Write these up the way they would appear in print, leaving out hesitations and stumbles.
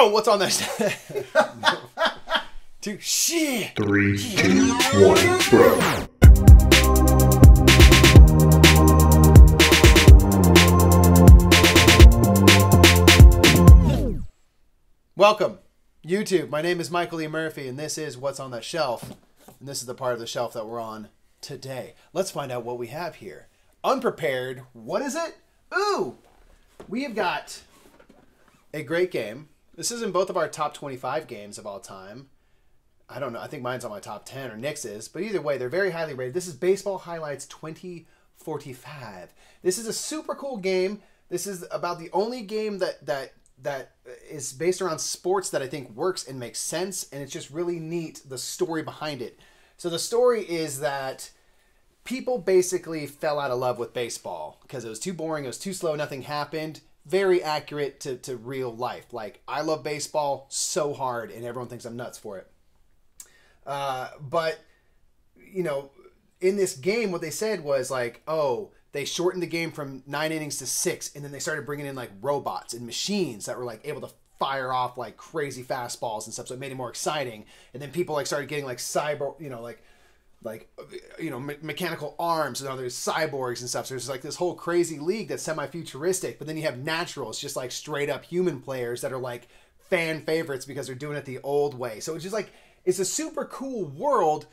Yo, what's on that? Two shit. 3, 2, 1, bro. Welcome, YouTube. My name is Michael E. Murphy, and this is What's on That Shelf. And this is the part of the shelf that we're on today. Let's find out what we have here. Unprepared. What is it? Ooh! We have got a great game. This is in both of our top 25 games of all time. I don't know. I think mine's on my top 10, or Nick's is. But either way, they're very highly rated. This is Baseball Highlights 2045. This is a super cool game. This is about the only game that is based around sports that I think works and makes sense. And it's just really neat, the story behind it. So the story is that people basically fell out of love with baseball because it was too boring, it was too slow, nothing happened. Very accurate to real life. Like, I love baseball so hard, and everyone thinks I'm nuts for it. But, you know, in this game, what they said was like, oh, they shortened the game from 9 innings to 6, and then they started bringing in, like, robots and machines that were, like, able to fire off, like, crazy fastballs and stuff, so it made it more exciting. And then people, like, started getting, like, cyber, you know, mechanical arms, and there's cyborgs and stuff. So there's like this whole crazy league that's semi-futuristic, but then you have naturals, just like straight up human players that are like fan favorites because they're doing it the old way. So it's just like, it's a super cool world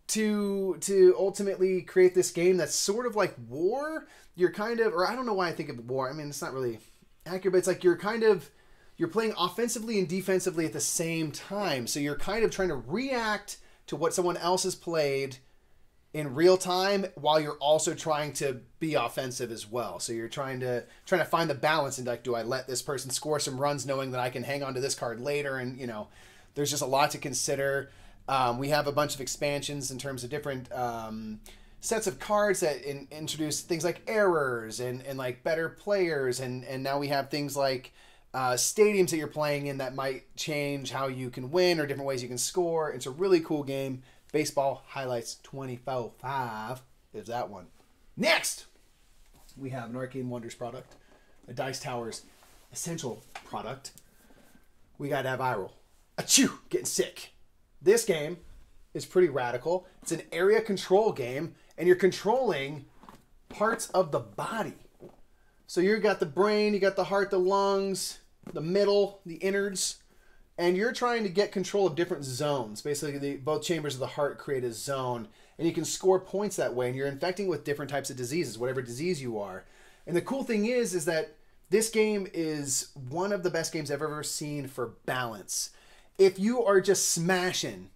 to ultimately create this game that's sort of like war. You're kind of, or I don't know why I think of war. I mean, it's not really accurate, but it's like you're playing offensively and defensively at the same time. So you're kind of trying to react to what someone else has played in real time while you're also trying to be offensive as well. So you're trying to find the balance and like, do I let this person score some runs knowing that I can hang on to this card later? And, you know, there's just a lot to consider. We have a bunch of expansions in terms of different sets of cards that introduce things like errors and like better players. And now we have things like stadiums that you're playing in that might change how you can win or different ways you can score. It's a really cool game. Baseball Highlights 2045 is that one. Next, we have an Arcade Wonders product, a Dice Towers essential product. We got that viral. Achoo! Getting sick. This game is pretty radical. It's an area control game, and you're controlling parts of the body. So you got the brain, you got the heart, the lungs, the middle, the innards, and you're trying to get control of different zones. Basically, both chambers of the heart create a zone, and you can score points that way, and you're infecting with different types of diseases, whatever disease you are. And the cool thing is that this game is one of the best games I've ever seen for balance. If you are just smashing,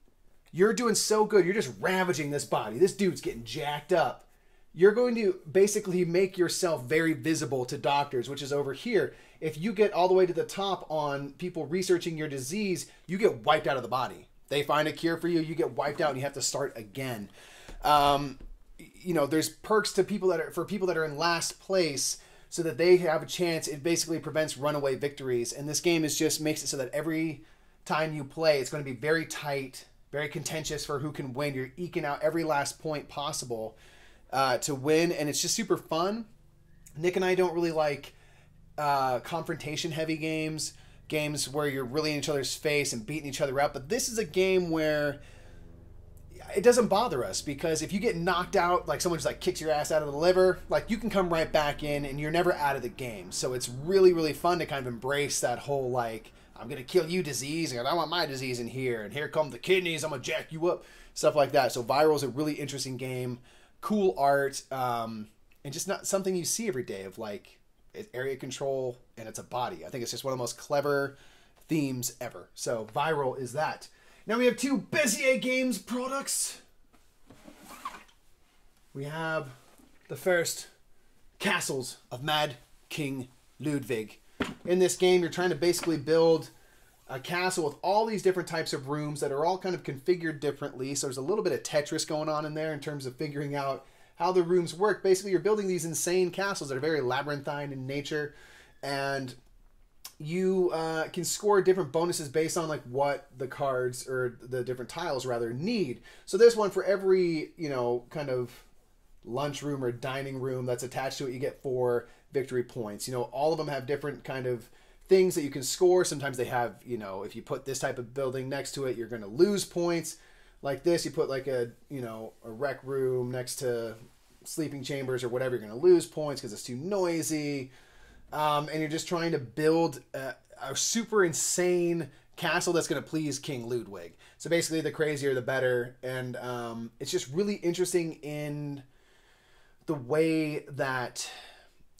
you're doing so good, you're just ravaging this body. This dude's getting jacked up. You're going to basically make yourself very visible to doctors, which is over here. If you get all the way to the top on people researching your disease, you get wiped out of the body. They find a cure for you, you get wiped out, and you have to start again. You know, there's perks to people that are in last place so that they have a chance. It basically prevents runaway victories, and this game makes it so that every time you play, it's going to be very tight, very contentious for who can win. You're eking out every last point possible to win, and it's just super fun. Nick and I don't really like confrontation heavy games where you're really in each other's face and beating each other up, but this is a game where it doesn't bother us, because if you get knocked out, like someone just like kicks your ass out of the liver, like you can come right back in and you're never out of the game. So it's really, really fun to kind of embrace that whole like, I'm gonna kill you disease, and I want my disease in here, and here come the kidneys, I'm gonna jack you up, stuff like that. So Viral is a really interesting game, cool art, and just not something you see every day of like, it's area control and it's a body. I think it's just one of the most clever themes ever. So Viral is that. Now we have two Bezier Games products. We have the first, Castles of Mad King Ludwig. In this game, you're trying to basically build a castle with all these different types of rooms that are all kind of configured differently. So there's a little bit of Tetris going on in there in terms of figuring out how the rooms work. Basically, you're building these insane castles that are very labyrinthine in nature, and you can score different bonuses based on like what the cards, or the different tiles rather, need. So there's one for every, you know, kind of lunchroom or dining room that's attached to it. You get 4 victory points. You know, all of them have different kind of things that you can score. Sometimes they have, you know, if you put this type of building next to it, you're going to lose points. Like this, you put like a, you know, a rec room next to sleeping chambers or whatever, you're going to lose points because it's too noisy. And you're just trying to build a super insane castle that's going to please King Ludwig. So basically, the crazier the better. And it's just really interesting in the way that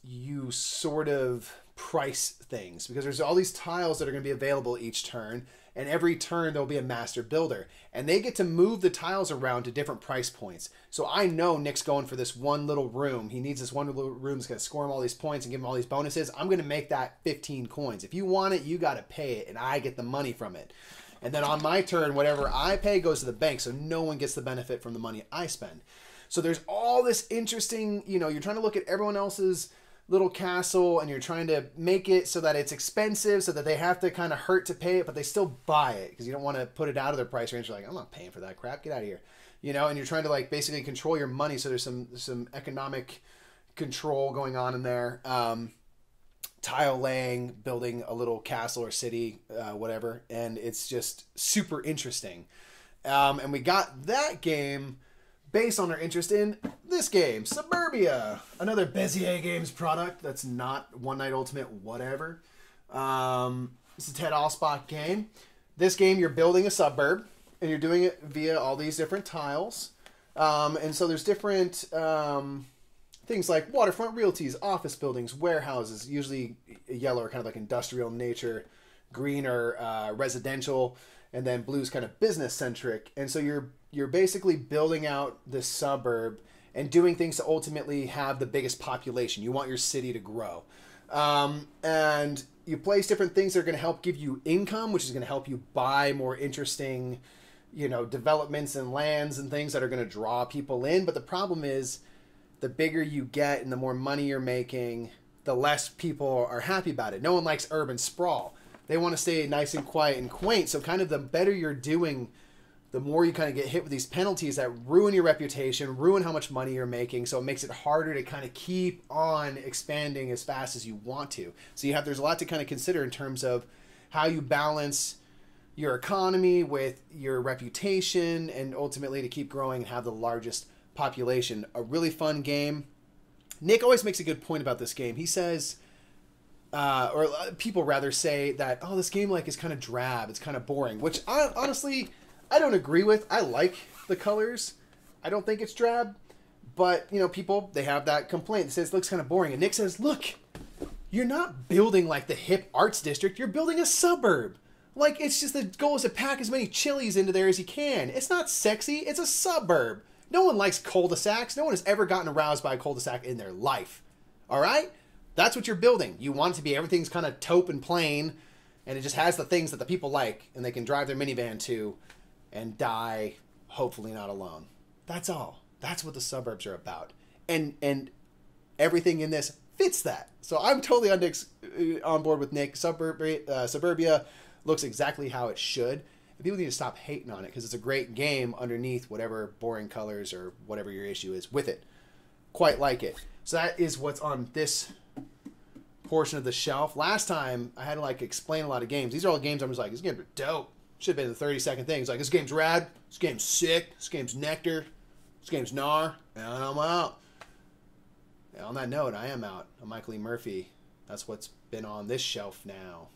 you sort of price things, because there's all these tiles that are going to be available each turn, and every turn there'll be a master builder, and they get to move the tiles around to different price points. So I know Nick's going for this one little room. He needs this one little room that's going to score him all these points and give him all these bonuses. I'm going to make that 15 coins. If you want it, you got to pay it, and I get the money from it. And then on my turn, whatever I pay goes to the bank, so no one gets the benefit from the money I spend. So there's all this interesting, you know, you're trying to look at everyone else's little castle, and you're trying to make it so that it's expensive, so that they have to kind of hurt to pay it, but they still buy it because you don't want to put it out of their price range. You're like, I'm not paying for that crap. Get out of here, you know. And you're trying to like basically control your money. So there's some economic control going on in there. Tile laying, building a little castle or city, whatever, and it's just super interesting. And we got that game based on our interest in this game, Suburbia, another Bezier Games product that's not One Night Ultimate whatever. It's a Ted Alspach game. This game, you're building a suburb, and you're doing it via all these different tiles. And so there's different things like waterfront realties, office buildings, warehouses, usually yellow or kind of like industrial in nature, green or residential, and then blue's kind of business-centric. And so you're basically building out this suburb and doing things to ultimately have the biggest population. You want your city to grow. And you place different things that are going to help give you income, which is going to help you buy more interesting, you know, developments and lands and things that are going to draw people in. But the problem is, the bigger you get and the more money you're making, the less people are happy about it. No one likes urban sprawl. They want to stay nice and quiet and quaint. So kind of the better you're doing, the more you kind of get hit with these penalties that ruin your reputation, ruin how much money you're making. So it makes it harder to kind of keep on expanding as fast as you want to. So there's a lot to kind of consider in terms of how you balance your economy with your reputation, and ultimately to keep growing and have the largest population. A really fun game. Nick always makes a good point about this game. He says, or people rather say that, oh, this game like is kind of drab, it's kind of boring, which honestly, I don't agree with. I like the colors. I don't think it's drab. But, you know, people, they have that complaint. It says it looks kind of boring. And Nick says, look, you're not building like the hip arts district. You're building a suburb. Like, it's just the goal is to pack as many chilies into there as you can. It's not sexy. It's a suburb. No one likes cul-de-sacs. No one has ever gotten aroused by a cul-de-sac in their life. All right? That's what you're building. You want it to be everything's kind of taupe and plain, and it just has the things that the people like, and they can drive their minivan to and die, hopefully not alone. That's all. That's what the suburbs are about. And everything in this fits that. So I'm totally on board with Nick. Suburbia looks exactly how it should. And people need to stop hating on it because it's a great game underneath whatever boring colors or whatever your issue is with it. Quite like it. So that is what's on this portion of the shelf. Last time I had to like explain a lot of games. These are all games I'm just like, this game's dope. Should have been the 30-second thing. It's like, this game's rad. This game's sick. This game's nectar. This game's gnar. And I'm out. And on that note, I am out. I'm Michael E. Murphy. That's what's been on this shelf now.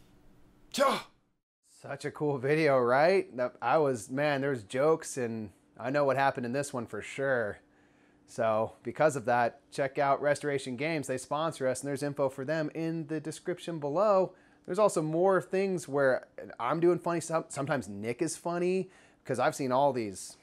Such a cool video, right? Man, there's jokes, and I know what happened in this one for sure. So because of that, check out Restoration Games. They sponsor us, and there's info for them in the description below. There's also more things where I'm doing funny stuff. Sometimes Nick is funny because I've seen all these